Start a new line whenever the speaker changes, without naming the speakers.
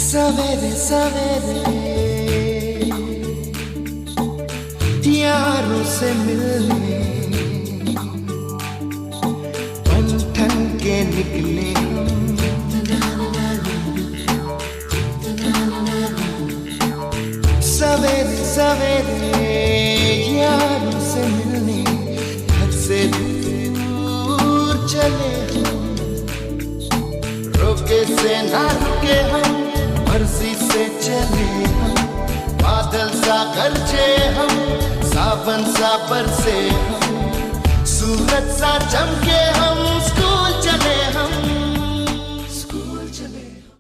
सवेरे सवेरे यारों से मिलने बन ठन के निकले सवेरे सवेरे यारों से मिलने घर से दूर चले रोके से ना रुके हम मर्जी से चले हम बादल सा गरजे हम सावन सा बरसे हम सूरज सा चमके हम